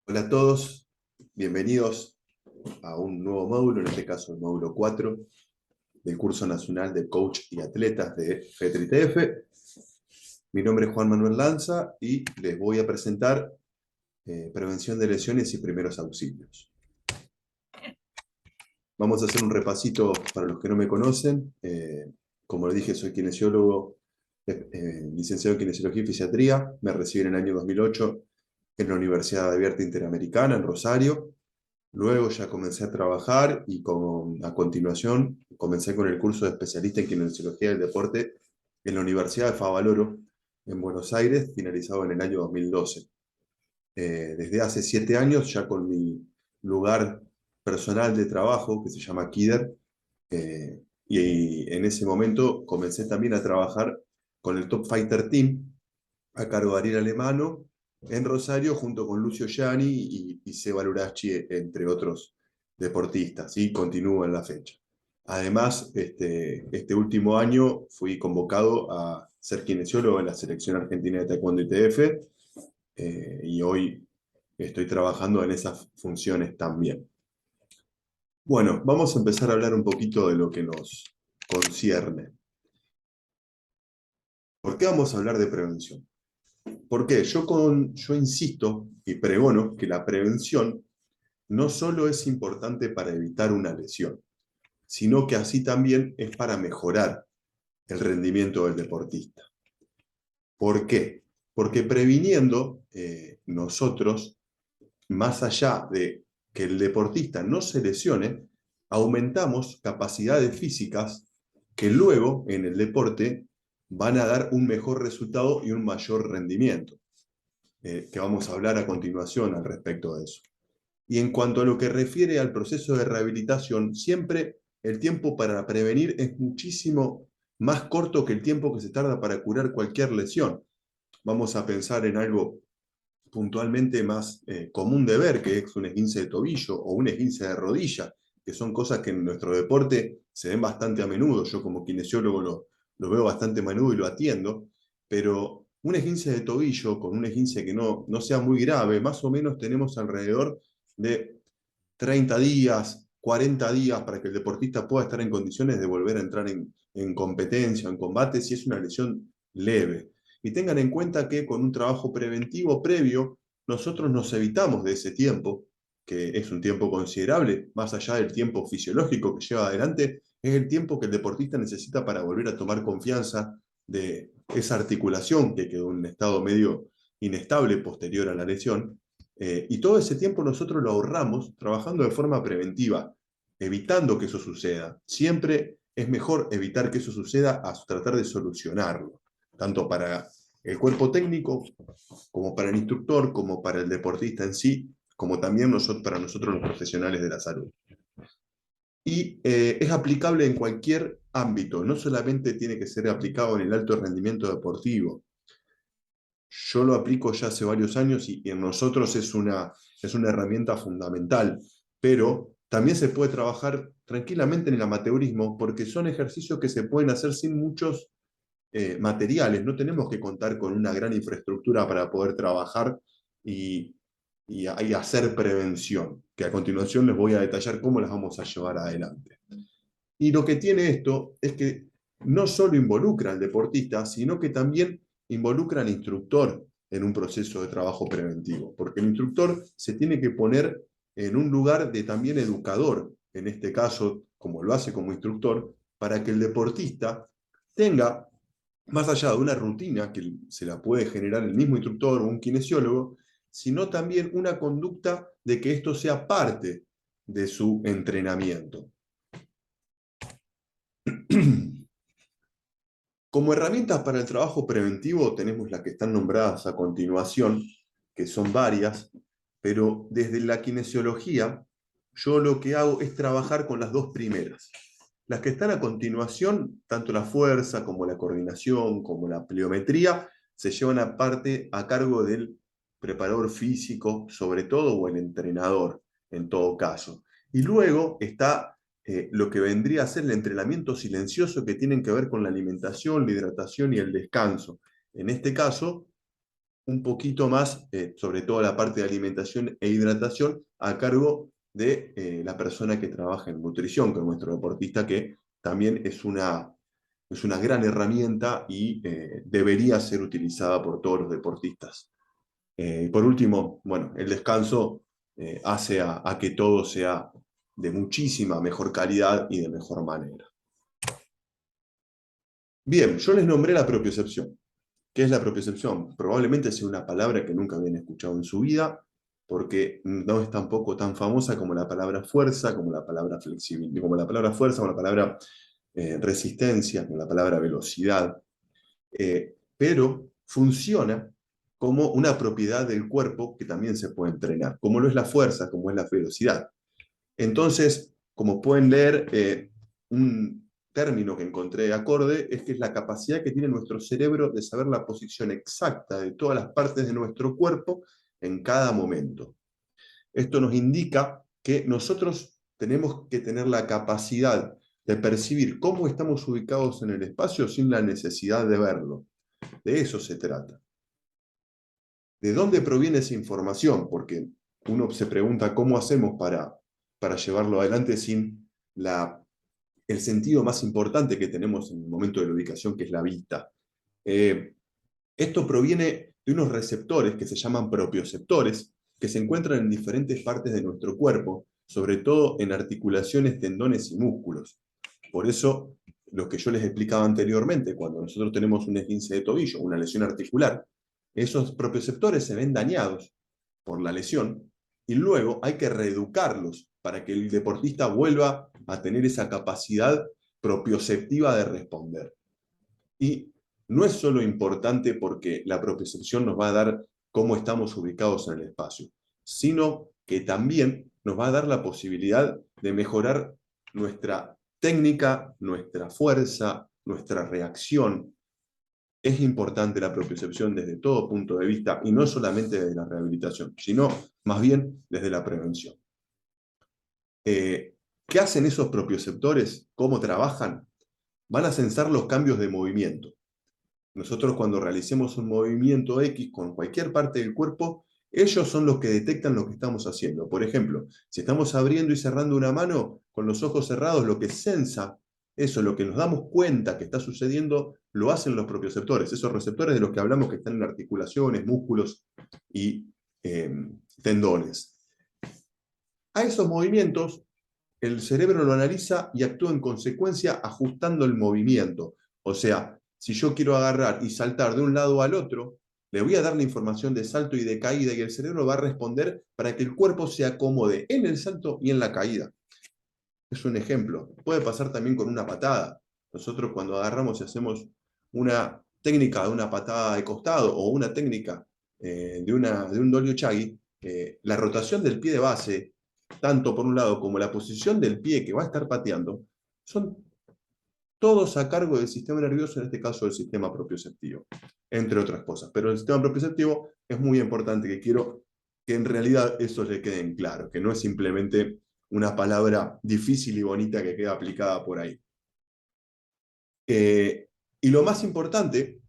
Hola a todos, bienvenidos a un nuevo módulo, en este caso el módulo 4 del curso nacional de coach y atletas de FETRI-TF. Mi nombre es Juan Manuel Lanza y les voy a presentar prevención de lesiones y primeros auxilios. Vamos a hacer un repasito para los que no me conocen. Como les dije, soy kinesiólogo, licenciado en kinesiología y fisiatría. Me recibí en el año 2008 en la Universidad Abierta Interamericana en Rosario. Luego ya comencé a trabajar y a continuación comencé con el curso de especialista en kinesiología del deporte en la Universidad de Favaloro en Buenos Aires, finalizado en el año 2012. Desde hace 7 años, ya con mi lugar personal de trabajo, que se llama Kider, y en ese momento comencé también a trabajar con el Top Fighter Team, a cargo de Ariel Alemano, en Rosario, junto con Lucio Gianni y Seba Luraschi, entre otros deportistas, y continúo en la fecha. Además, este último año fui convocado a ser kinesiólogo en la selección argentina de Taekwondo ITF, y hoy estoy trabajando en esas funciones también. Bueno, vamos a empezar a hablar un poquito de lo que nos concierne. ¿Por qué vamos a hablar de prevención? Porque yo insisto y pregono que la prevención no solo es importante para evitar una lesión, sino que así también es para mejorar el rendimiento del deportista. ¿Por qué? Porque previniendo, nosotros, más allá de que el deportista no se lesione, aumentamos capacidades físicas que luego en el deporte van a dar un mejor resultado y un mayor rendimiento, que vamos a hablar a continuación al respecto de eso. Y en cuanto a lo que refiere al proceso de rehabilitación, siempre el tiempo para prevenir es muchísimo más corto que el tiempo que se tarda para curar cualquier lesión. Vamos a pensar en algo puntualmente más común de ver, que es un esguince de tobillo o un esguince de rodilla, que son cosas que en nuestro deporte se ven bastante a menudo. Yo como kinesiólogo lo veo bastante a menudo y lo atiendo, pero un esguince de tobillo con un esguince que no sea muy grave, más o menos tenemos alrededor de 30 días, 40 días para que el deportista pueda estar en condiciones de volver a entrar en competencia, en combate, si es una lesión leve. Y tengan en cuenta que con un trabajo preventivo previo, nosotros nos evitamos de ese tiempo, que es un tiempo considerable, más allá del tiempo fisiológico que lleva adelante, es el tiempo que el deportista necesita para volver a tomar confianza de esa articulación que quedó en un estado medio inestable posterior a la lesión. Y todo ese tiempo nosotros lo ahorramos trabajando de forma preventiva, evitando que eso suceda. Siempre es mejor evitar que eso suceda a tratar de solucionarlo, tanto para el cuerpo técnico, como para el instructor, como para el deportista en sí, como también para nosotros los profesionales de la salud. Y es aplicable en cualquier ámbito, no solamente tiene que ser aplicado en el alto rendimiento deportivo. Yo lo aplico ya hace varios años y en nosotros es una herramienta fundamental, pero también se puede trabajar tranquilamente en el amateurismo porque son ejercicios que se pueden hacer sin muchos materiales. No tenemos que contar con una gran infraestructura para poder trabajar y, y hacer prevención, que a continuación les voy a detallar cómo las vamos a llevar adelante. Y lo que tiene esto es que no solo involucra al deportista, sino que también involucra al instructor en un proceso de trabajo preventivo, porque el instructor se tiene que poner en un lugar de también educador, en este caso, como lo hace como instructor, para que el deportista tenga, más allá de una rutina que se la puede generar el mismo instructor o un kinesiólogo, sino también una conducta de que esto sea parte de su entrenamiento. Como herramientas para el trabajo preventivo tenemos las que están nombradas a continuación, que son varias, pero desde la kinesiología yo lo que hago es trabajar con las dos primeras. Las que están a continuación, tanto la fuerza como la coordinación, como la pliometría, se llevan aparte a cargo del preparador físico, sobre todo, o el entrenador, en todo caso. Y luego está lo que vendría a ser el entrenamiento silencioso que tienen que ver con la alimentación, la hidratación y el descanso. En este caso, un poquito más, sobre todo la parte de alimentación e hidratación, a cargo de la persona que trabaja en nutrición, con nuestro deportista, que también es una gran herramienta y debería ser utilizada por todos los deportistas. Por último, bueno, el descanso hace a que todo sea de muchísima mejor calidad y de mejor manera. Bien, yo les nombré la propiocepción. ¿Qué es la propiocepción? Probablemente sea una palabra que nunca habían escuchado en su vida, porque no es tampoco tan famosa como la palabra fuerza, como la palabra flexibilidad, como la palabra fuerza, como la palabra resistencia, como la palabra velocidad, pero funciona como una propiedad del cuerpo que también se puede entrenar, como lo es la fuerza, como es la velocidad. Entonces, como pueden leer, un término que encontré acorde es que es la capacidad que tiene nuestro cerebro de saber la posición exacta de todas las partes de nuestro cuerpo en cada momento. Esto nos indica que nosotros tenemos que tener la capacidad de percibir cómo estamos ubicados en el espacio sin la necesidad de verlo. De eso se trata. ¿De dónde proviene esa información? Porque uno se pregunta cómo hacemos para llevarlo adelante sin el sentido más importante que tenemos en el momento de la ubicación, que es la vista. Esto proviene de unos receptores que se llaman propioceptores, que se encuentran en diferentes partes de nuestro cuerpo, sobre todo en articulaciones, tendones y músculos. Por eso, lo que yo les explicaba anteriormente, cuando nosotros tenemos un esguince de tobillo, una lesión articular, esos propioceptores se ven dañados por la lesión y luego hay que reeducarlos para que el deportista vuelva a tener esa capacidad propioceptiva de responder. Y no es solo importante porque la propiocepción nos va a dar cómo estamos ubicados en el espacio, sino que también nos va a dar la posibilidad de mejorar nuestra técnica, nuestra fuerza, nuestra reacción. Es importante la propiocepción desde todo punto de vista y no solamente desde la rehabilitación, sino más bien desde la prevención. ¿Qué hacen esos propioceptores? ¿Cómo trabajan? Van a sensar los cambios de movimiento. Nosotros cuando realicemos un movimiento X con cualquier parte del cuerpo, ellos son los que detectan lo que estamos haciendo. Por ejemplo, si estamos abriendo y cerrando una mano con los ojos cerrados, lo que sensa eso, lo que nos damos cuenta que está sucediendo, lo hacen los propioceptores, esos receptores de los que hablamos que están en articulaciones, músculos y tendones. A esos movimientos, el cerebro lo analiza y actúa en consecuencia ajustando el movimiento. O sea, si yo quiero agarrar y saltar de un lado al otro, le voy a dar la información de salto y de caída y el cerebro va a responder para que el cuerpo se acomode en el salto y en la caída. Es un ejemplo. Puede pasar también con una patada. Nosotros cuando agarramos y hacemos una técnica de una patada de costado o una técnica de un dorio chagi, la rotación del pie de base, tanto por un lado como la posición del pie que va a estar pateando, son todos a cargo del sistema nervioso, en este caso del sistema propioceptivo, entre otras cosas. Pero el sistema propioceptivo es muy importante, que quiero que en realidad eso le quede en claro, que no es simplemente una palabra difícil y bonita que queda aplicada por ahí. Y lo más importante,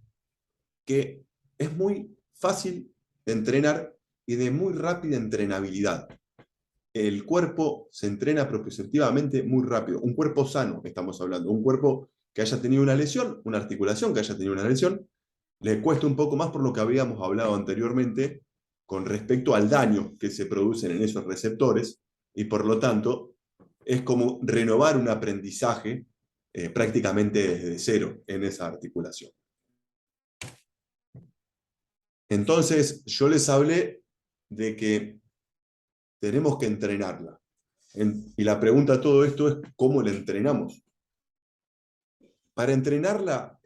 que es muy fácil de entrenar y de muy rápida entrenabilidad. El cuerpo se entrena propioceptivamente muy rápido. Un cuerpo sano, estamos hablando. Un cuerpo que haya tenido una lesión, una articulación que haya tenido una lesión, le cuesta un poco más por lo que habíamos hablado anteriormente con respecto al daño que se producen en esos receptores y por lo tanto es como renovar un aprendizaje prácticamente desde cero en esa articulación. Entonces yo les hablé de que tenemos que entrenarla. Y la pregunta a todo esto es, ¿cómo la entrenamos? Para entrenarla,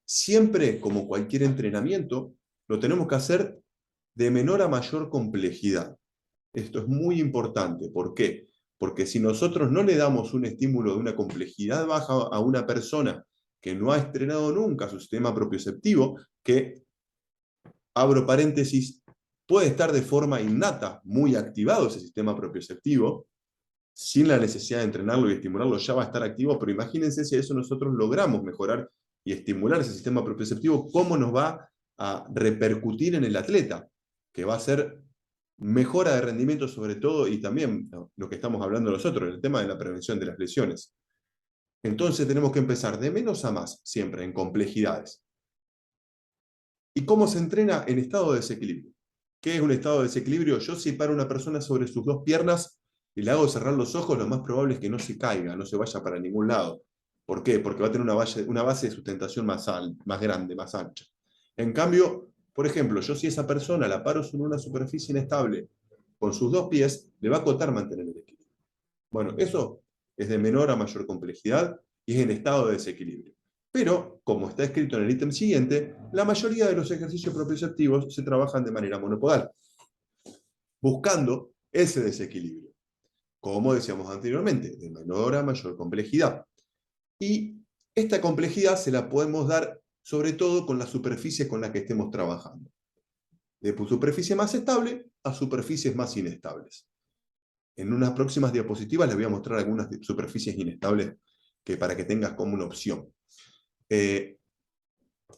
siempre, como cualquier entrenamiento, lo tenemos que hacer de menor a mayor complejidad. Esto es muy importante. ¿Por qué? Porque si nosotros no le damos un estímulo de una complejidad baja a una persona que no ha entrenado nunca su sistema propioceptivo, que, abro paréntesis, puede estar de forma innata muy activado ese sistema propioceptivo, sin la necesidad de entrenarlo y estimularlo, ya va a estar activo, pero imagínense si a eso nosotros logramos mejorar y estimular ese sistema propioceptivo, cómo nos va a repercutir en el atleta, que va a ser mejora de rendimiento sobre todo, y también lo que estamos hablando nosotros, el tema de la prevención de las lesiones. Entonces tenemos que empezar de menos a más, siempre, en complejidades. ¿Y cómo se entrena en estado de desequilibrio? ¿Qué es un estado de desequilibrio? Yo si paro a una persona sobre sus dos piernas y le hago cerrar los ojos, lo más probable es que no se caiga, no se vaya para ningún lado. ¿Por qué? Porque va a tener una base de sustentación más grande, más ancha. En cambio, por ejemplo, yo si esa persona la paro sobre una superficie inestable con sus dos pies, le va a costar mantener el equilibrio. Bueno, eso es de menor a mayor complejidad y es en estado de desequilibrio. Pero, como está escrito en el ítem siguiente, la mayoría de los ejercicios propioceptivos se trabajan de manera monopodal, buscando ese desequilibrio, como decíamos anteriormente, de menor a mayor complejidad. Y esta complejidad se la podemos dar sobre todo con la superficie con la que estemos trabajando. De superficie más estable a superficies más inestables. En unas próximas diapositivas les voy a mostrar algunas superficies inestables para que tengas como una opción. ¿Qué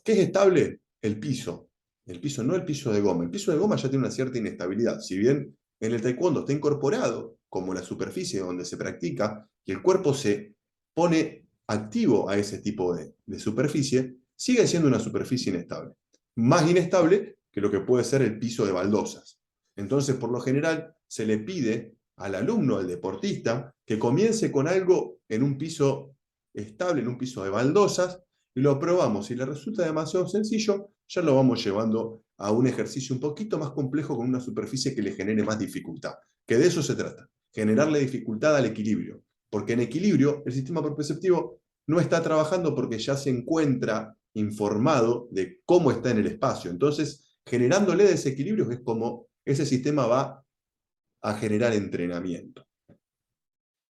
es estable? El piso. El piso, no el piso de goma. El piso de goma ya tiene una cierta inestabilidad. Si bien en el taekwondo está incorporado como la superficie donde se practica y el cuerpo se pone activo a ese tipo de superficie, sigue siendo una superficie inestable. Más inestable que lo que puede ser el piso de baldosas. Entonces, por lo general, se le pide al alumno, al deportista, que comience con algo en un piso estable, en un piso de baldosas, y lo probamos. Si le resulta demasiado sencillo, ya lo vamos llevando a un ejercicio un poquito más complejo con una superficie que le genere más dificultad. Que de eso se trata, generarle dificultad al equilibrio. Porque en equilibrio, el sistema proprioceptivo no está trabajando porque ya se encuentra informado de cómo está en el espacio. Entonces, generándole desequilibrios es como ese sistema va a generar entrenamiento.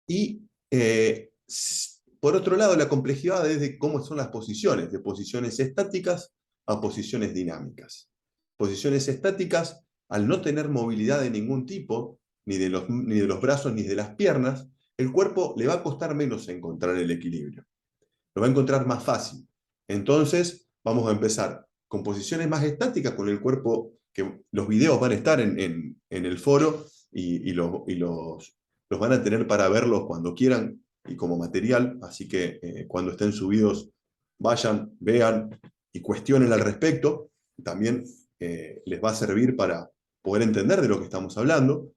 Y por otro lado, la complejidad es de cómo son las posiciones, de posiciones estáticas a posiciones dinámicas. Posiciones estáticas, al no tener movilidad de ningún tipo, ni de los brazos ni de las piernas, el cuerpo le va a costar menos encontrar el equilibrio. Lo va a encontrar más fácil. Entonces, vamos a empezar con posiciones más estáticas, con el cuerpo, que los videos van a estar en el foro y los van a tener para verlos cuando quieran y como material, así que cuando estén subidos, vayan, vean y cuestionen al respecto. También les va a servir para poder entender de lo que estamos hablando.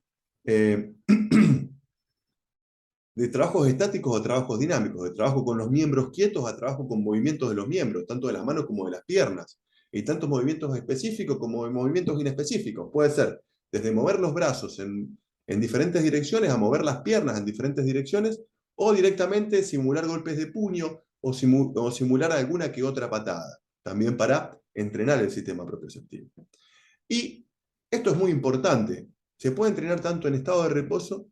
De trabajos estáticos a trabajos dinámicos, de trabajo con los miembros quietos a trabajo con movimientos de los miembros, tanto de las manos como de las piernas, y tanto movimientos específicos como movimientos inespecíficos. Puede ser desde mover los brazos en diferentes direcciones a mover las piernas en diferentes direcciones, o directamente simular golpes de puño o simular alguna que otra patada, también para entrenar el sistema propioceptivo. Y esto es muy importante, se puede entrenar tanto en estado de reposo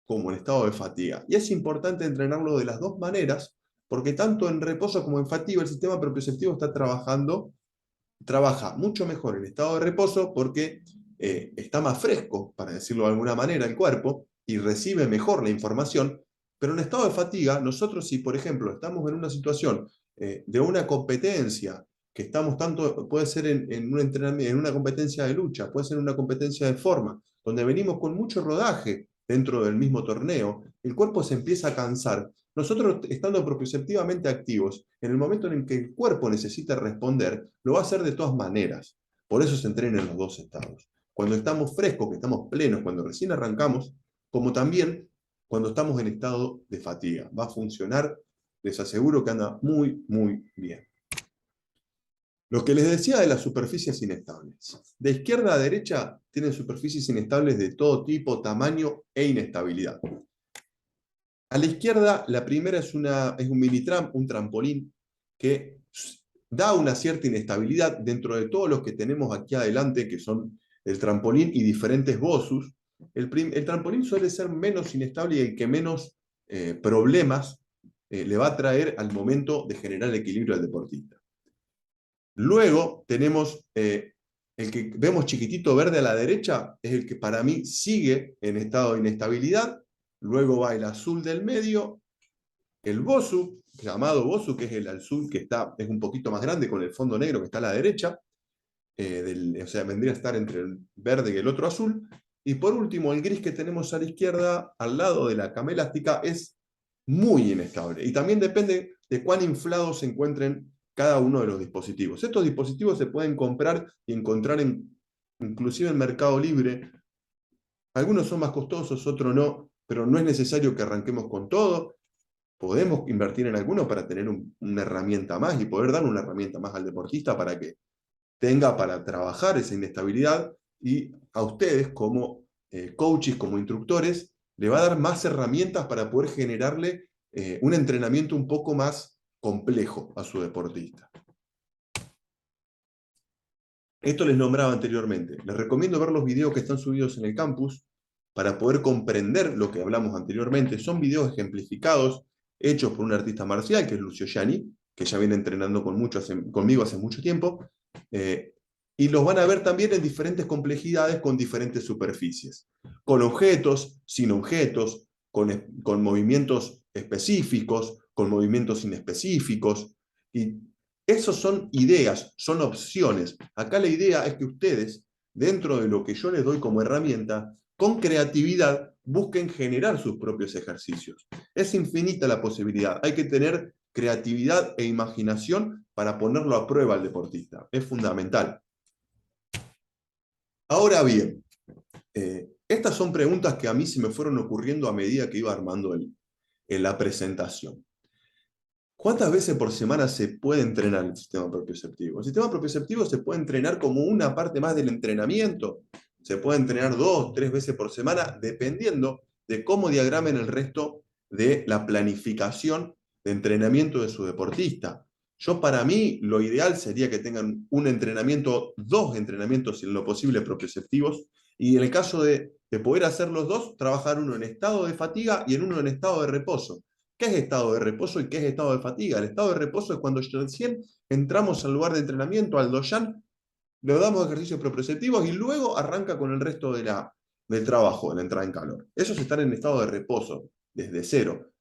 como en estado de fatiga. Y es importante entrenarlo de las dos maneras, porque tanto en reposo como en fatiga el sistema propioceptivo trabaja mucho mejor en estado de reposo porque está más fresco, para decirlo de alguna manera, el cuerpo, y recibe mejor la información. Pero en estado de fatiga, nosotros si, por ejemplo, estamos en una situación de una competencia, que estamos tanto, puede ser en un entrenamiento, en una competencia de lucha, puede ser en una competencia de forma, donde venimos con mucho rodaje dentro del mismo torneo, el cuerpo se empieza a cansar. Nosotros, estando propioceptivamente activos, en el momento en el que el cuerpo necesita responder, lo va a hacer de todas maneras. Por eso se entrena en los dos estados. Cuando estamos frescos, que estamos plenos, cuando recién arrancamos, como también cuando estamos en estado de fatiga. Va a funcionar, les aseguro que anda muy, muy bien. Lo que les decía de las superficies inestables. De izquierda a derecha tienen superficies inestables de todo tipo, tamaño e inestabilidad. A la izquierda, la primera es un mini tramp, un trampolín, que da una cierta inestabilidad dentro de todos los que tenemos aquí adelante, que son el trampolín y diferentes bosus. El trampolín suele ser menos inestable y el que menos problemas le va a traer al momento de generar equilibrio al deportista. Luego tenemos el que vemos chiquitito verde a la derecha, es el que para mí sigue en estado de inestabilidad. Luego va el azul del medio, el bosu, llamado bosu, que es el azul que es un poquito más grande con el fondo negro que está a la derecha. o sea, vendría a estar entre el verde y el otro azul. Y por último, el gris que tenemos a la izquierda, al lado de la cama elástica, es muy inestable. Y también depende de cuán inflados se encuentren cada uno de los dispositivos. Estos dispositivos se pueden comprar y encontrar inclusive en Mercado Libre. Algunos son más costosos, otros no, pero no es necesario que arranquemos con todo. Podemos invertir en algunos para tener una herramienta más y poder dar una herramienta más al deportista para que tenga para trabajar esa inestabilidad, y a ustedes como coaches, como instructores, le va a dar más herramientas para poder generarle un entrenamiento un poco más complejo a su deportista. Esto les nombraba anteriormente. Les recomiendo ver los videos que están subidos en el campus para poder comprender lo que hablamos anteriormente. Son videos ejemplificados, hechos por un artista marcial, que es Lucio Gianni, que ya viene entrenando conmigo hace mucho tiempo, y los van a ver también en diferentes complejidades con diferentes superficies, con objetos, sin objetos, con movimientos específicos, con movimientos inespecíficos, y esos son ideas, son opciones. Acá la idea es que ustedes, dentro de lo que yo les doy como herramienta, con creatividad, busquen generar sus propios ejercicios. Es infinita la posibilidad. Hay que tener creatividad e imaginación para ponerlo a prueba al deportista. Es fundamental. Ahora bien, estas son preguntas que a mí se me fueron ocurriendo a medida que iba armando en la presentación. ¿Cuántas veces por semana se puede entrenar el sistema propioceptivo? El sistema propioceptivo se puede entrenar como una parte más del entrenamiento. Se puede entrenar 2, 3 veces por semana, dependiendo de cómo diagramen el resto de la planificación de entrenamiento de su deportista. Para mí, lo ideal sería que tengan un entrenamiento, 2 entrenamientos en lo posible propioceptivos, y en el caso de poder hacer los 2, trabajar uno en estado de fatiga y en uno en estado de reposo. ¿Qué es estado de reposo y qué es estado de fatiga? El estado de reposo es cuando recién entramos al lugar de entrenamiento, al doyan, le damos ejercicios proprioceptivos y luego arranca con el resto del trabajo, de la entrada en calor. Eso es estar en estado de reposo, desde cero.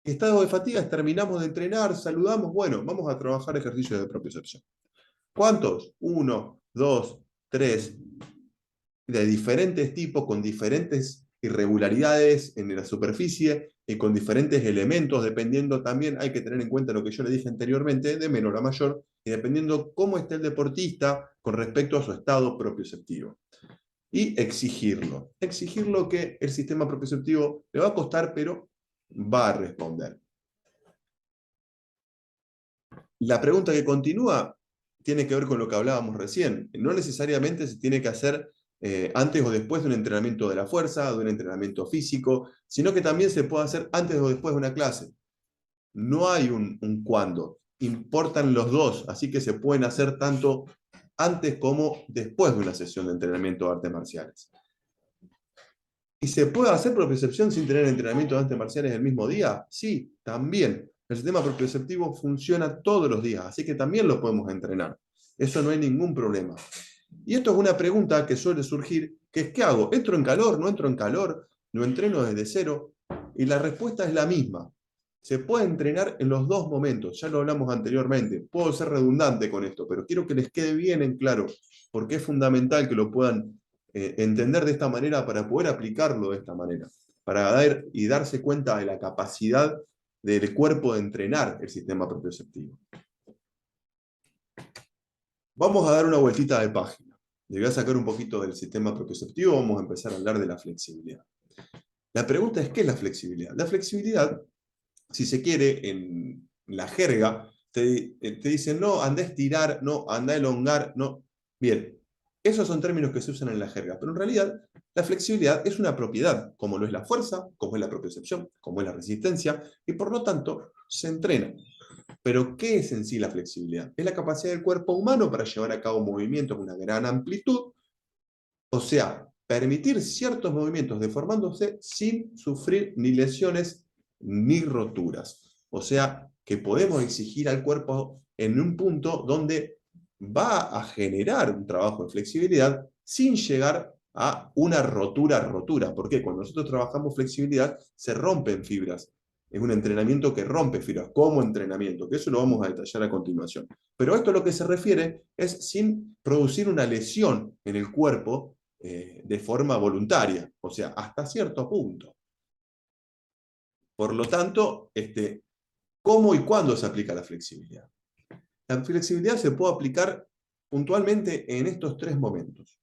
Estado de fatiga es terminamos de entrenar, saludamos, bueno, vamos a trabajar ejercicios de propiocepción. ¿Cuántos? 1, 2, 3, de diferentes tipos, con diferentes irregularidades en la superficie y con diferentes elementos, dependiendo también, hay que tener en cuenta lo que yo le dije anteriormente, de menor a mayor, y dependiendo cómo esté el deportista con respecto a su estado propioceptivo. Y exigirlo. Exigirlo que el sistema propioceptivo le va a costar, pero va a responder. La pregunta que continúa tiene que ver con lo que hablábamos recién. No necesariamente se tiene que hacer antes o después de un entrenamiento de la fuerza, de un entrenamiento físico, sino que también se puede hacer antes o después de una clase. No hay un cuándo, importan los dos, así que se pueden hacer tanto antes como después de una sesión de entrenamiento de artes marciales. ¿Y se puede hacer propiocepción sin tener entrenamiento de artes marciales el mismo día? Sí, también. El sistema propioceptivo funciona todos los días, así que también lo podemos entrenar. Eso no hay ningún problema. Y esto es una pregunta que suele surgir, que es, ¿qué hago? ¿Entro en calor? ¿No entro en calor? ¿Lo entreno desde cero? Y la respuesta es la misma. Se puede entrenar en los dos momentos, ya lo hablamos anteriormente. Puedo ser redundante con esto, pero quiero que les quede bien en claro, porque es fundamental que lo puedan entender de esta manera para poder aplicarlo de esta manera, para darse cuenta de la capacidad del cuerpo de entrenar el sistema propioceptivo. Vamos a dar una vueltita de página. Le voy a sacar un poquito del sistema propioceptivo, vamos a empezar a hablar de la flexibilidad. La pregunta es, ¿qué es la flexibilidad? La flexibilidad, si se quiere, en la jerga, te dicen, no, anda a estirar, no, anda a elongar, no. Bien, esos son términos que se usan en la jerga, pero en realidad la flexibilidad es una propiedad, como lo es la fuerza, como es la propiocepción, como es la resistencia, y por lo tanto se entrena. Pero, ¿qué es en sí la flexibilidad? Es la capacidad del cuerpo humano para llevar a cabo movimientos con una gran amplitud, o sea, permitir ciertos movimientos deformándose sin sufrir ni lesiones ni roturas. O sea, que podemos exigir al cuerpo en un punto donde va a generar un trabajo de flexibilidad sin llegar a una rotura. Porque cuando nosotros trabajamos flexibilidad, se rompen fibras. Es un entrenamiento que rompe fibras, como entrenamiento, que eso lo vamos a detallar a continuación. Pero esto a lo que se refiere es sin producir una lesión en el cuerpo de forma voluntaria, o sea, hasta cierto punto. Por lo tanto, ¿cómo y cuándo se aplica la flexibilidad? La flexibilidad se puede aplicar puntualmente en estos tres momentos,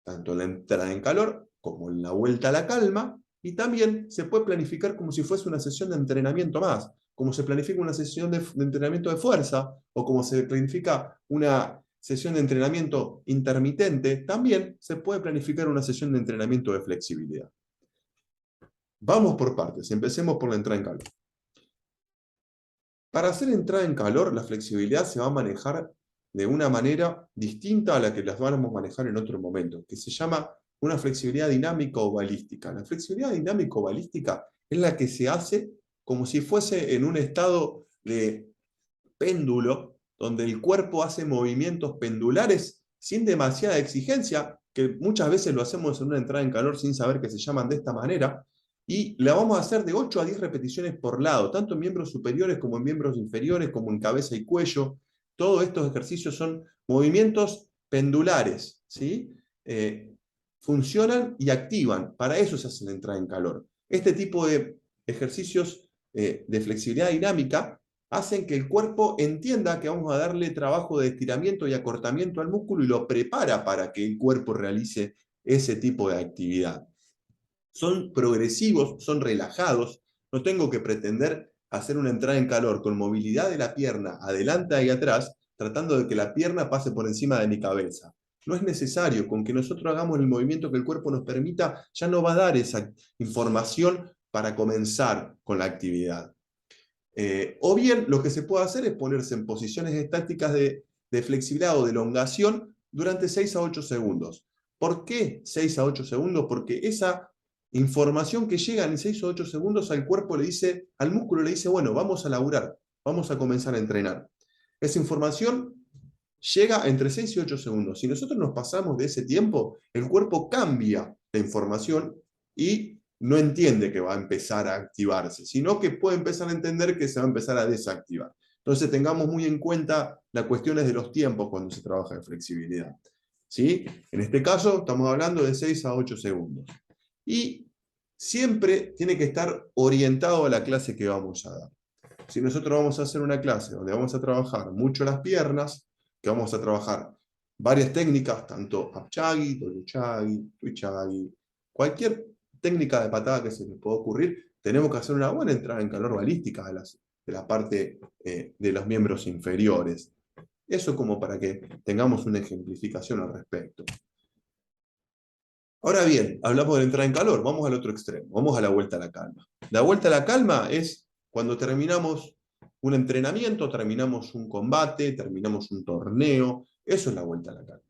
tanto en la entrada en calor como en la vuelta a la calma, y también se puede planificar como si fuese una sesión de entrenamiento más, como se planifica una sesión de entrenamiento de fuerza, o como se planifica una sesión de entrenamiento intermitente, también se puede planificar una sesión de entrenamiento de flexibilidad. Vamos por partes, empecemos por la entrada en calor. Para hacer entrada en calor, la flexibilidad se va a manejar de una manera distinta a la que las vamos a manejar en otro momento, que se llama una flexibilidad dinámica o balística. La flexibilidad dinámica o balística es la que se hace como si fuese en un estado de péndulo, donde el cuerpo hace movimientos pendulares sin demasiada exigencia, que muchas veces lo hacemos en una entrada en calor sin saber que se llaman de esta manera, y la vamos a hacer de 8 a 10 repeticiones por lado, tanto en miembros superiores como en miembros inferiores, como en cabeza y cuello. Todos estos ejercicios son movimientos pendulares, ¿sí? Funcionan y activan, para eso se hace la entrada en calor. Este tipo de ejercicios de flexibilidad dinámica hacen que el cuerpo entienda que vamos a darle trabajo de estiramiento y acortamiento al músculo y lo prepara para que el cuerpo realice ese tipo de actividad. Son progresivos, son relajados, no tengo que pretender hacer una entrada en calor con movilidad de la pierna adelante y atrás, tratando de que la pierna pase por encima de mi cabeza. No es necesario, con que nosotros hagamos el movimiento que el cuerpo nos permita, ya no va a dar esa información para comenzar con la actividad. O bien lo que se puede hacer es ponerse en posiciones estáticas de flexibilidad o de elongación durante 6 a 8 segundos. ¿Por qué 6 a 8 segundos? Porque esa información que llega en 6 o 8 segundos al cuerpo le dice, al músculo le dice, bueno, vamos a laburar, vamos a comenzar a entrenar. Esa información llega entre 6 y 8 segundos. Si nosotros nos pasamos de ese tiempo, el cuerpo cambia la información y no entiende que va a empezar a activarse, sino que puede empezar a entender que se va a empezar a desactivar. Entonces tengamos muy en cuenta las cuestiones de los tiempos cuando se trabaja en flexibilidad. ¿Sí? En este caso estamos hablando de 6 a 8 segundos. Y siempre tiene que estar orientado a la clase que vamos a dar. Si nosotros vamos a hacer una clase donde vamos a trabajar mucho las piernas, que vamos a trabajar varias técnicas, tanto Apchagi, Doruchagi, Tuichagi, cualquier técnica de patada que se nos pueda ocurrir, tenemos que hacer una buena entrada en calor balística de la parte de los miembros inferiores. Eso como para que tengamos una ejemplificación al respecto. Ahora bien, hablamos de entrar en calor, vamos al otro extremo, vamos a la vuelta a la calma. La vuelta a la calma es cuando terminamos un entrenamiento, terminamos un combate, terminamos un torneo, eso es la vuelta a la calma.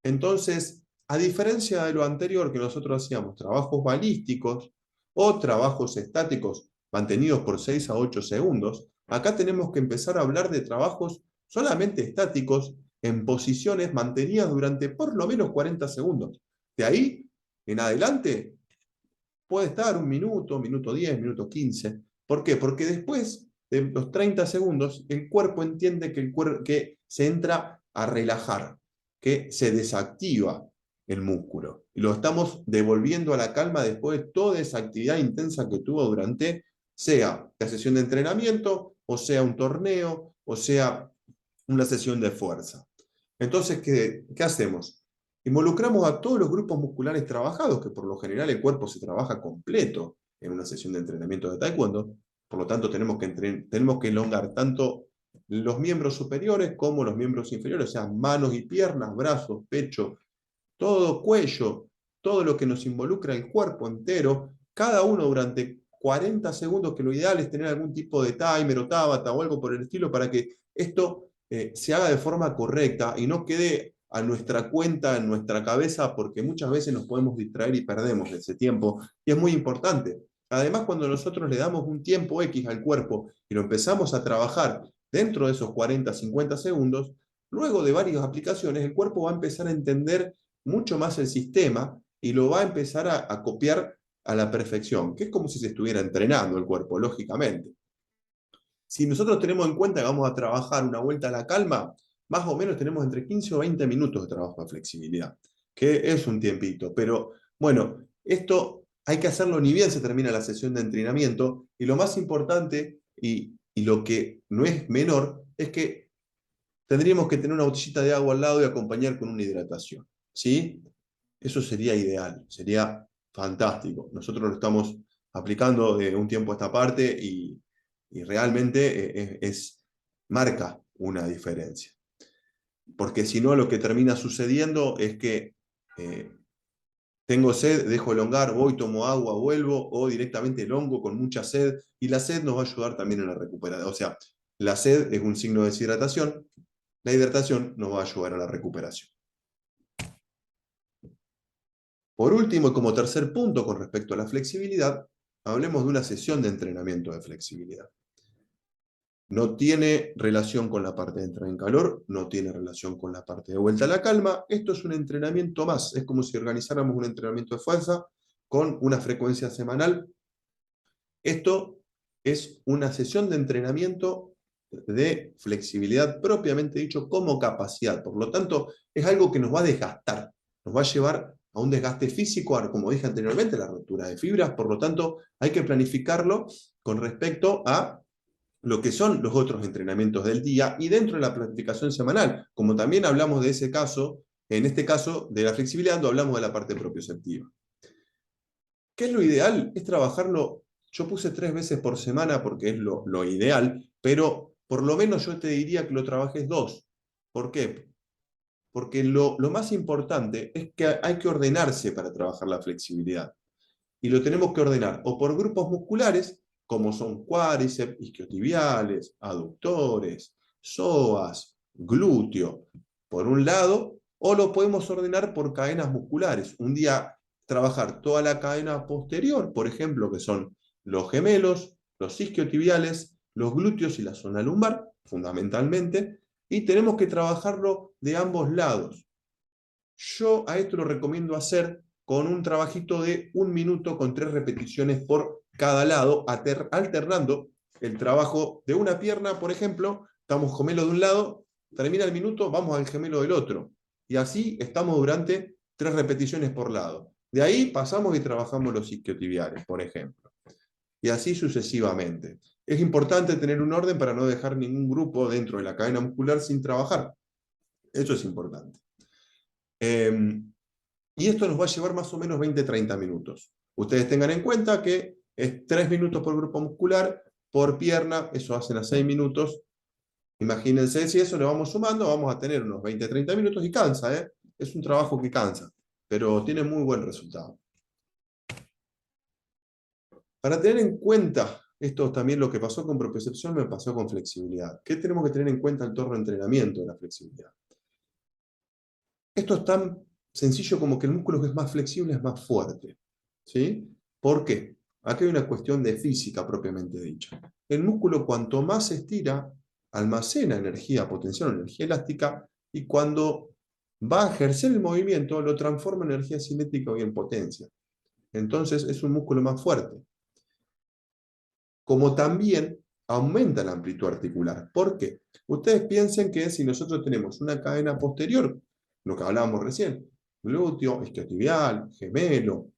Entonces, a diferencia de lo anterior que nosotros hacíamos, trabajos balísticos o trabajos estáticos mantenidos por 6 a 8 segundos, acá tenemos que empezar a hablar de trabajos solamente estáticos en posiciones mantenidas durante por lo menos 40 segundos. De ahí en adelante puede estar un minuto, minuto 10, minuto 15. ¿Por qué? Porque después de los 30 segundos el cuerpo entiende que se entra a relajar, que se desactiva el músculo. Y lo estamos devolviendo a la calma después de toda esa actividad intensa que tuvo durante, sea la sesión de entrenamiento, o sea un torneo, o sea una sesión de fuerza. Entonces, ¿qué hacemos? Involucramos a todos los grupos musculares trabajados, que por lo general el cuerpo se trabaja completo en una sesión de entrenamiento de taekwondo. Por lo tanto, tenemos que elongar tanto los miembros superiores como los miembros inferiores, o sea, manos y piernas, brazos, pecho, todo cuello, todo lo que nos involucra el cuerpo entero, cada uno durante 40 segundos, que lo ideal es tener algún tipo de timer o tabata o algo por el estilo para que esto se haga de forma correcta y no quede a nuestra cuenta, en nuestra cabeza, porque muchas veces nos podemos distraer y perdemos ese tiempo, y es muy importante. Además, cuando nosotros le damos un tiempo X al cuerpo y lo empezamos a trabajar dentro de esos 40, 50 segundos, luego de varias aplicaciones, el cuerpo va a empezar a entender mucho más el sistema y lo va a empezar a copiar a la perfección, que es como si se estuviera entrenando el cuerpo, lógicamente. Si nosotros tenemos en cuenta que vamos a trabajar una vuelta a la calma, más o menos tenemos entre 15 o 20 minutos de trabajo de flexibilidad, que es un tiempito. Pero bueno, esto hay que hacerlo ni bien se termina la sesión de entrenamiento, y lo más importante y lo que no es menor es que tendríamos que tener una botellita de agua al lado y acompañar con una hidratación. ¿Sí? Eso sería ideal, sería fantástico. Nosotros lo estamos aplicando de un tiempo a esta parte y realmente marca una diferencia. Porque si no, lo que termina sucediendo es que tengo sed, dejo elongar, voy, tomo agua, vuelvo, o directamente elongo con mucha sed, y la sed nos va a ayudar también en la recuperación. O sea, la sed es un signo de deshidratación, la hidratación nos va a ayudar a la recuperación. Por último, y como tercer punto con respecto a la flexibilidad, hablemos de una sesión de entrenamiento de flexibilidad. No tiene relación con la parte de entrada en calor, no tiene relación con la parte de vuelta a la calma. Esto es un entrenamiento más. Es como si organizáramos un entrenamiento de fuerza con una frecuencia semanal. Esto es una sesión de entrenamiento de flexibilidad propiamente dicho como capacidad. Por lo tanto, es algo que nos va a desgastar, nos va a llevar a un desgaste físico, como dije anteriormente, la ruptura de fibras. Por lo tanto, hay que planificarlo con respecto a lo que son los otros entrenamientos del día y dentro de la planificación semanal. Como también hablamos de ese caso, en este caso de la flexibilidad, no hablamos de la parte propioceptiva. ¿Qué es lo ideal? Es trabajarlo, yo puse 3 veces por semana porque es lo ideal, pero por lo menos yo te diría que lo trabajes 2. ¿Por qué? Porque lo más importante es que hay que ordenarse para trabajar la flexibilidad. Y lo tenemos que ordenar o por grupos musculares, como son cuádriceps, isquiotibiales, aductores, psoas, glúteo, por un lado, o lo podemos ordenar por cadenas musculares. Un día trabajar toda la cadena posterior, por ejemplo, que son los gemelos, los isquiotibiales, los glúteos y la zona lumbar, fundamentalmente, y tenemos que trabajarlo de ambos lados. Yo a esto lo recomiendo hacer con un trabajito de 1 minuto con 3 repeticiones por cada lado, alternando el trabajo de una pierna, por ejemplo, estamos gemelo de un lado, termina el minuto, vamos al gemelo del otro. Y así estamos durante 3 repeticiones por lado. De ahí pasamos y trabajamos los isquiotibiales, por ejemplo. Y así sucesivamente. Es importante tener un orden para no dejar ningún grupo dentro de la cadena muscular sin trabajar. Eso es importante. Y esto nos va a llevar más o menos 20-30 minutos. Ustedes tengan en cuenta que es 3 minutos por grupo muscular, por pierna, eso hacen a 6 minutos. Imagínense, si eso le vamos sumando, vamos a tener unos 20-30 minutos y cansa, ¿eh? Es un trabajo que cansa, pero tiene muy buen resultado. Para tener en cuenta, esto también lo que pasó con propiocepción me pasó con flexibilidad. ¿Qué tenemos que tener en cuenta en torno al entrenamiento de la flexibilidad? Esto es tan sencillo como que el músculo que es más flexible es más fuerte. ¿Sí? ¿Por qué? Aquí hay una cuestión de física propiamente dicha. El músculo cuanto más se estira, almacena energía potencial, energía elástica, y cuando va a ejercer el movimiento, lo transforma en energía cinética y en potencia. Entonces es un músculo más fuerte. Como también aumenta la amplitud articular. ¿Por qué? Ustedes piensen que si nosotros tenemos una cadena posterior, lo que hablábamos recién, glúteo, isquiotibial, gemelo,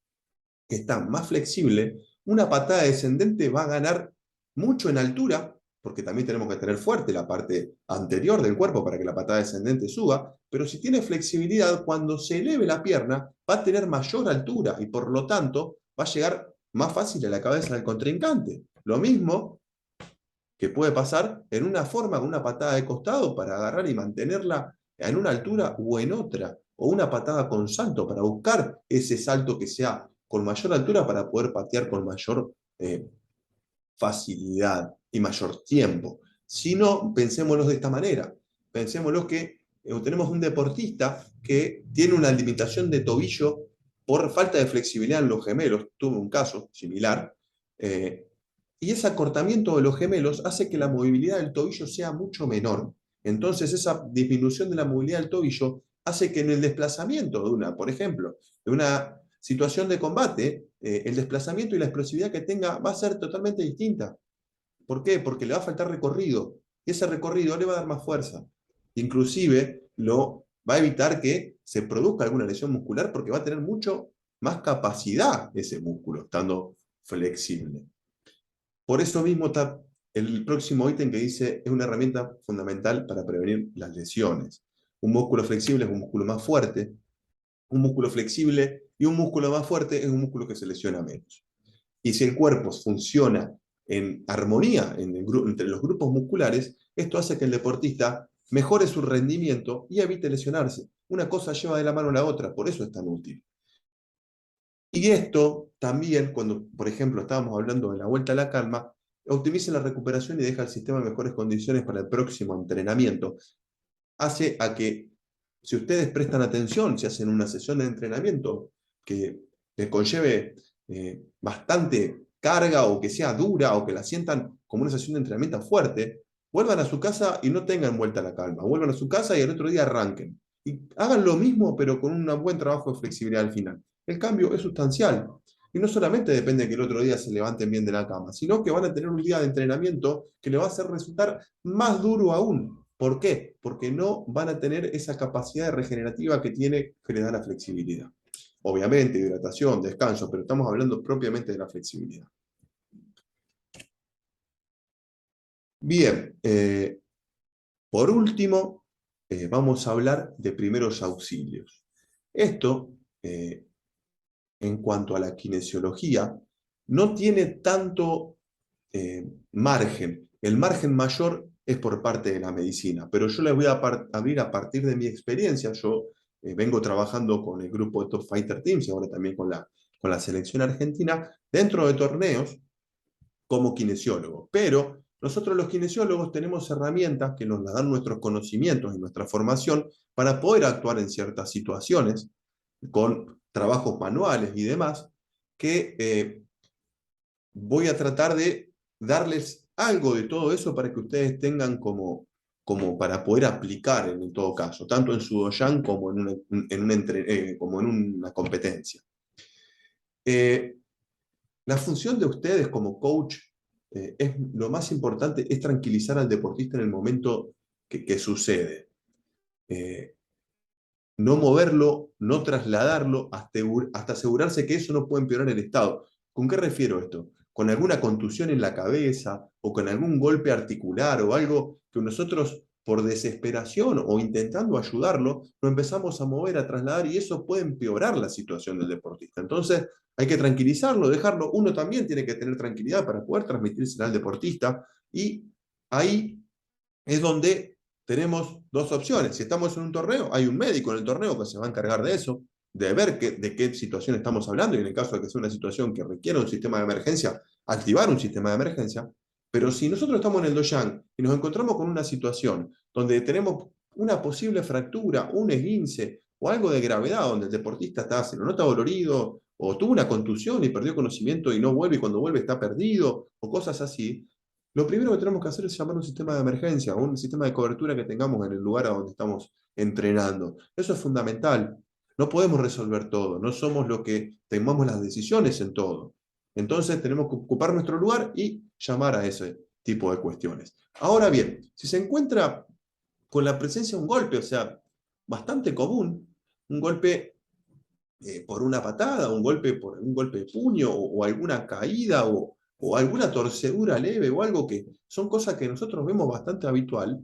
que está más flexible, una patada descendente va a ganar mucho en altura, porque también tenemos que tener fuerte la parte anterior del cuerpo para que la patada descendente suba, pero si tiene flexibilidad, cuando se eleve la pierna, va a tener mayor altura y por lo tanto va a llegar más fácil a la cabeza del contrincante. Lo mismo que puede pasar en una forma con una patada de costado para agarrar y mantenerla en una altura o en otra, o una patada con salto para buscar ese salto que sea con mayor altura para poder patear con mayor facilidad y mayor tiempo. Si no, pensémoslo de esta manera. Pensémoslo que tenemos un deportista que tiene una limitación de tobillo por falta de flexibilidad en los gemelos. Tuve un caso similar. Y ese acortamiento de los gemelos hace que la movilidad del tobillo sea mucho menor. Entonces esa disminución de la movilidad del tobillo hace que en el desplazamiento de una, por ejemplo, de una situación de combate, el desplazamiento y la explosividad que tenga va a ser totalmente distinta. ¿Por qué? Porque le va a faltar recorrido. Y ese recorrido le va a dar más fuerza. Inclusive va a evitar que se produzca alguna lesión muscular porque va a tener mucho más capacidad ese músculo, estando flexible. Por eso mismo está el próximo ítem que dice es una herramienta fundamental para prevenir las lesiones. Un músculo flexible es un músculo más fuerte. Un músculo flexible y un músculo más fuerte es un músculo que se lesiona menos. Y si el cuerpo funciona en armonía entre los grupos musculares, esto hace que el deportista mejore su rendimiento y evite lesionarse. Una cosa lleva de la mano a la otra, por eso es tan útil. Y esto también, cuando, por ejemplo, estábamos hablando de la vuelta a la calma, optimiza la recuperación y deja el sistema en mejores condiciones para el próximo entrenamiento. Hace a que, si ustedes prestan atención, si hacen una sesión de entrenamiento que les conlleve bastante carga o que sea dura o que la sientan como una sesión de entrenamiento fuerte, vuelvan a su casa y no tengan vuelta a la calma. Vuelvan a su casa y el otro día arranquen. Y hagan lo mismo, pero con un buen trabajo de flexibilidad al final. El cambio es sustancial. Y no solamente depende de que el otro día se levanten bien de la cama, sino que van a tener un día de entrenamiento que le va a hacer resultar más duro aún. ¿Por qué? Porque no van a tener esa capacidad regenerativa que le da la flexibilidad. Obviamente, hidratación, descanso, pero estamos hablando propiamente de la flexibilidad. Bien, por último, vamos a hablar de primeros auxilios. Esto, en cuanto a la kinesiología, no tiene tanto margen. El margen mayor es por parte de la medicina, pero yo les voy a abrir a partir de mi experiencia. Yo vengo trabajando con el grupo de Top Fighter Teams y ahora también con la selección argentina dentro de torneos como kinesiólogo. Pero nosotros los kinesiólogos tenemos herramientas que nos las dan nuestros conocimientos y nuestra formación para poder actuar en ciertas situaciones con trabajos manuales y demás, que voy a tratar de darles algo de todo eso para que ustedes tengan como para poder aplicar en todo caso, tanto en su doyan como como en una competencia. La función de ustedes como coach lo más importante es tranquilizar al deportista en el momento que sucede. No moverlo, no trasladarlo, hasta asegurarse que eso no puede empeorar el estado. ¿Con qué refiero esto? Con alguna contusión en la cabeza o con algún golpe articular o algo que nosotros por desesperación o intentando ayudarlo, lo empezamos a mover, a trasladar y eso puede empeorar la situación del deportista. Entonces hay que tranquilizarlo, dejarlo. Uno también tiene que tener tranquilidad para poder transmitírsela al deportista y ahí es donde tenemos dos opciones. Si estamos en un torneo, hay un médico en el torneo que se va a encargar de eso, de ver de qué situación estamos hablando, y en el caso de que sea una situación que requiera un sistema de emergencia, activar un sistema de emergencia. Pero si nosotros estamos en el doyan y nos encontramos con una situación donde tenemos una posible fractura, un esguince o algo de gravedad, donde el deportista se lo nota dolorido, o tuvo una contusión y perdió conocimiento y no vuelve, y cuando vuelve está perdido, o cosas así, lo primero que tenemos que hacer es llamar a un sistema de emergencia, un sistema de cobertura que tengamos en el lugar a donde estamos entrenando. Eso es fundamental. No podemos resolver todo, no somos los que tomamos las decisiones en todo. Entonces tenemos que ocupar nuestro lugar y llamar a ese tipo de cuestiones. Ahora bien, si se encuentra con la presencia de un golpe, o sea, bastante común, un golpe por una patada, un golpe por un golpe de puño o alguna caída o alguna torcedura leve o algo que son cosas que nosotros vemos bastante habitual,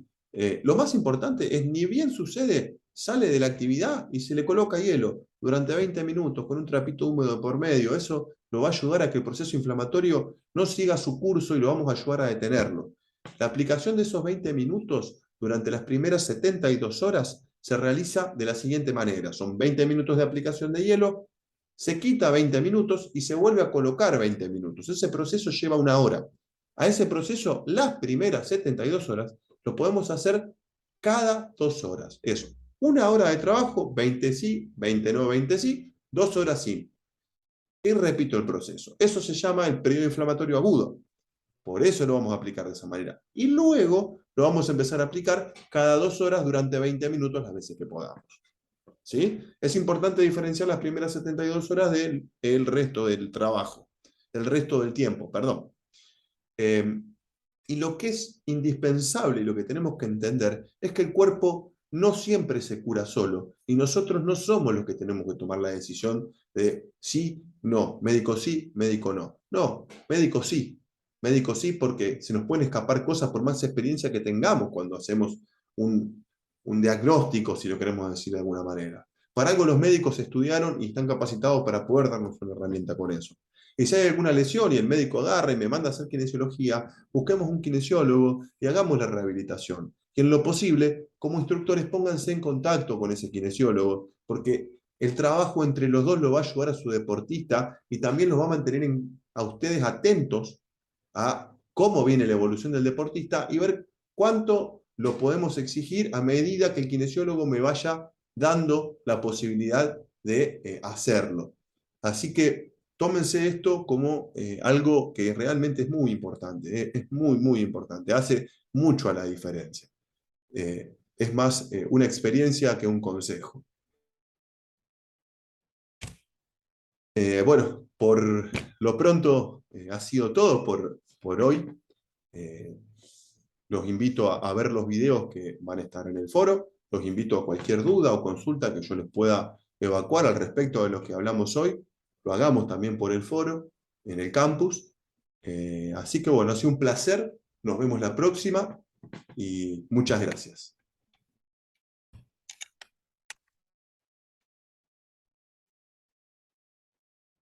lo más importante es, ni bien sucede, sale de la actividad y se le coloca hielo durante 20 minutos con un trapito húmedo por medio. Eso lo va a ayudar a que el proceso inflamatorio no siga su curso y lo vamos a ayudar a detenerlo. La aplicación de esos 20 minutos durante las primeras 72 horas se realiza de la siguiente manera. Son 20 minutos de aplicación de hielo, se quita 20 minutos y se vuelve a colocar 20 minutos. Ese proceso lleva una hora. A ese proceso, las primeras 72 horas, lo podemos hacer cada 2 horas. Es una hora de trabajo, 20 sí, 20 no, 20 sí, 2 horas sí. Y repito el proceso. Eso se llama el periodo inflamatorio agudo. Por eso lo vamos a aplicar de esa manera. Y luego lo vamos a empezar a aplicar cada 2 horas durante 20 minutos las veces que podamos. ¿sí? Es importante diferenciar las primeras 72 horas del el resto del trabajo, del resto del tiempo, perdón. Eh, y lo que es indispensable y lo que tenemos que entender es que el cuerpo no siempre se cura solo y nosotros no somos los que tenemos que tomar la decisión de sí, no, médico no. No, médico sí porque se nos pueden escapar cosas por más experiencia que tengamos cuando hacemos un, un diagnóstico, si lo queremos decir de alguna manera. Para algo los médicos estudiaron y están capacitados para poder darnos una herramienta con eso. Y si hay alguna lesión y el médico agarra y me manda a hacer kinesiología, busquemos un kinesiólogo y hagamos la rehabilitación. Y en lo posible, como instructores, pónganse en contacto con ese kinesiólogo, porque el trabajo entre los dos lo va a ayudar a su deportista y también los va a mantener a ustedes atentos a cómo viene la evolución del deportista y ver cuánto lo podemos exigir a medida que el kinesiólogo me vaya dando la posibilidad de hacerlo. Así que tómense esto como algo que realmente es muy importante, es muy, muy importante, hace mucho a la diferencia. Es más una experiencia que un consejo. Bueno, por lo pronto ha sido todo por hoy. Eh, los invito a ver los videos que van a estar en el foro. Los invito a cualquier duda o consulta que yo les pueda evacuar al respecto de lo que hablamos hoy. Lo hagamos también por el foro, en el campus. Así que bueno, ha sido un placer. Nos vemos la próxima y muchas gracias.